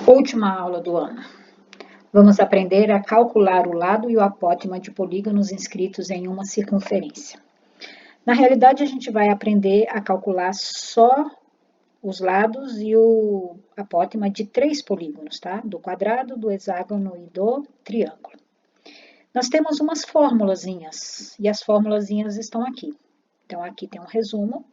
Última aula do ano. Vamos aprender a calcular o lado e o apótema de polígonos inscritos em uma circunferência. Na realidade, a gente vai aprender a calcular só os lados e o apótema de 3 polígonos, tá? Do quadrado, do hexágono e do triângulo. Nós temos umas formulazinhas, e as formulazinhas estão aqui. Então, aqui tem um resumo.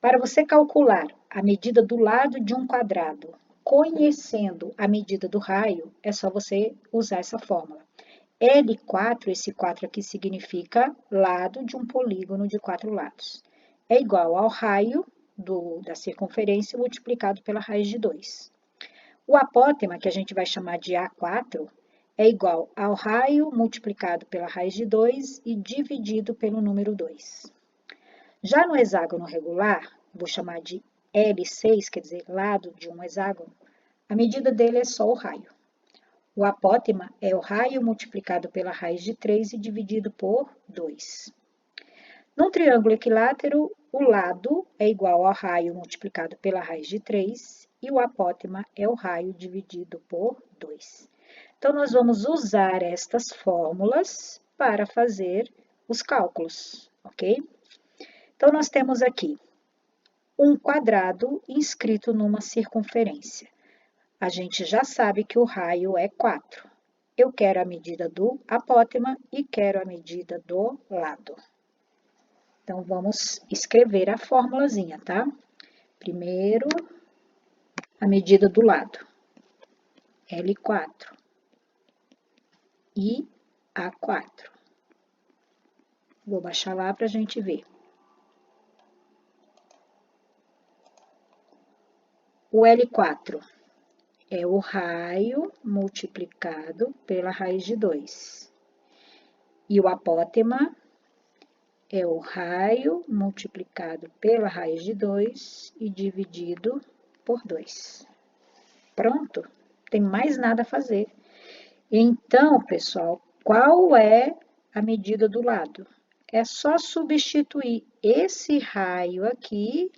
Para você calcular a medida do lado de um quadrado, conhecendo a medida do raio, é só você usar essa fórmula. L4, esse 4 aqui significa lado de um polígono de 4 lados. É igual ao raio da circunferência multiplicado pela raiz de 2. O apótema, que a gente vai chamar de A4, é igual ao raio multiplicado pela raiz de 2 e dividido pelo número 2. Já no hexágono regular, vou chamar de L6, quer dizer, lado de um hexágono, a medida dele é só o raio. O apótema é o raio multiplicado pela raiz de 3 e dividido por 2. Num triângulo equilátero, o lado é igual ao raio multiplicado pela raiz de 3 e o apótema é o raio dividido por 2. Então, nós vamos usar estas fórmulas para fazer os cálculos, ok? Então, nós temos aqui um quadrado inscrito numa circunferência. A gente já sabe que o raio é 4. Eu quero a medida do apótema e quero a medida do lado. Então, vamos escrever a formulazinha, tá? Primeiro, a medida do lado. L4 e A4. Vou baixar lá para a gente ver. O L4 é o raio multiplicado pela raiz de 2. E o apótema é o raio multiplicado pela raiz de 2 e dividido por 2. Pronto? Tem mais nada a fazer. Então, pessoal, qual é a medida do lado? É só substituir esse raio aqui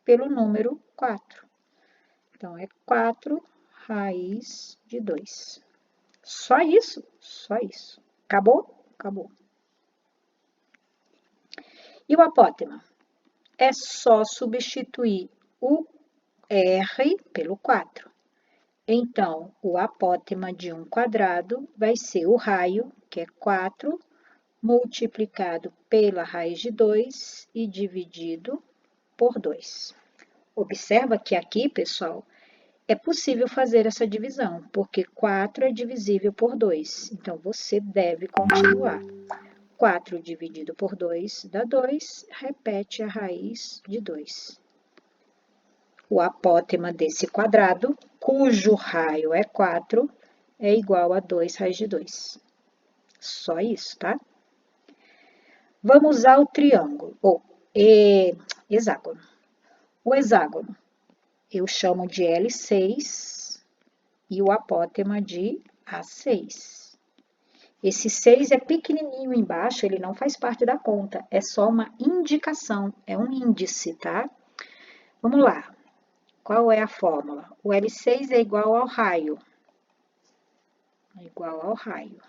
pelo número 4. Então, é 4 raiz de 2. Só isso, só isso. Acabou? Acabou. E o apótema? É só substituir o R pelo 4. Então, o apótema de um quadrado vai ser o raio, que é 4, multiplicado pela raiz de 2 e dividido por 2. Observa que aqui, pessoal, é possível fazer essa divisão, porque 4 é divisível por 2. Então, você deve continuar. 4 dividido por 2 dá 2, repete a raiz de 2. O apótema desse quadrado, cujo raio é 4, é igual a 2 raiz de 2. Só isso, tá? Vamos ao triângulo, ou hexágono. O hexágono eu chamo de L6 e o apótema de A6. Esse 6 é pequenininho embaixo, ele não faz parte da conta, é só uma indicação, é um índice, tá? Vamos lá. Qual é a fórmula? O L6 é igual ao raio. É igual ao raio.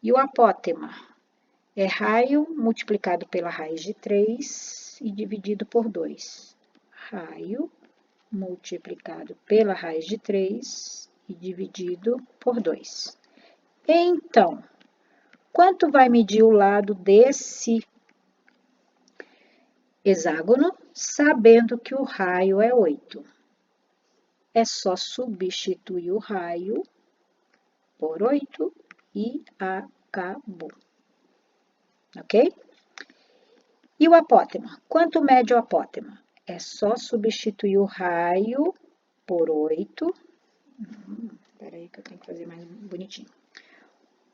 E o apótema? É raio multiplicado pela raiz de 3 e dividido por 2. Raio multiplicado pela raiz de 3 e dividido por 2. Então, quanto vai medir o lado desse hexágono, sabendo que o raio é 8? É só substituir o raio por 8 e acabou. Ok? E o apótema? Quanto mede o apótema? É só substituir o raio por 8. Espera aí que eu tenho que fazer mais bonitinho.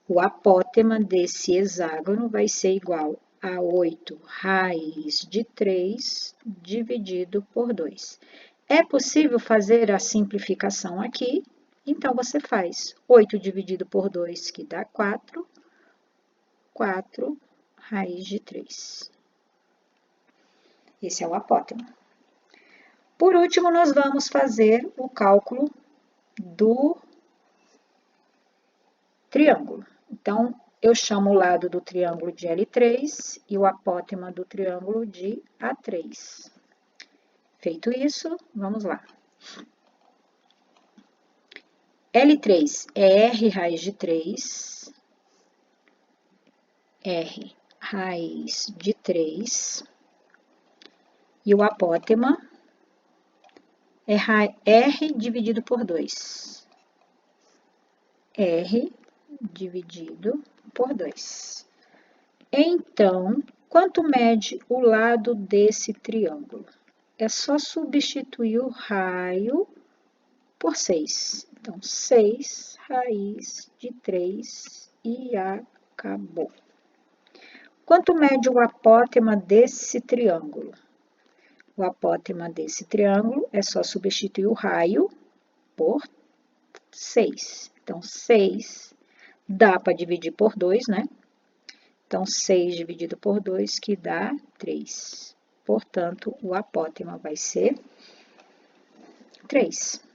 O apótema desse hexágono vai ser igual a 8 raiz de 3 dividido por 2. É possível fazer a simplificação aqui, então você faz 8 dividido por 2, que dá 4, 4 raiz de 3. Esse é o apótema. Por último, nós vamos fazer o cálculo do triângulo. Então, eu chamo o lado do triângulo de L3 e o apótema do triângulo de A3. Feito isso, vamos lá. L3 é R raiz de 3, R raiz de 3, e o apótema é R dividido por 2. R dividido por 2. Então, quanto mede o lado desse triângulo? É só substituir o raio por 6. Então, 6 raiz de 3 e acabou. Quanto mede o apótema desse triângulo? O apótema desse triângulo é só substituir o raio por 6. Então, 6 dá para dividir por 2, né? Então, 6 dividido por 2, que dá 3. Portanto, o apótema vai ser 3.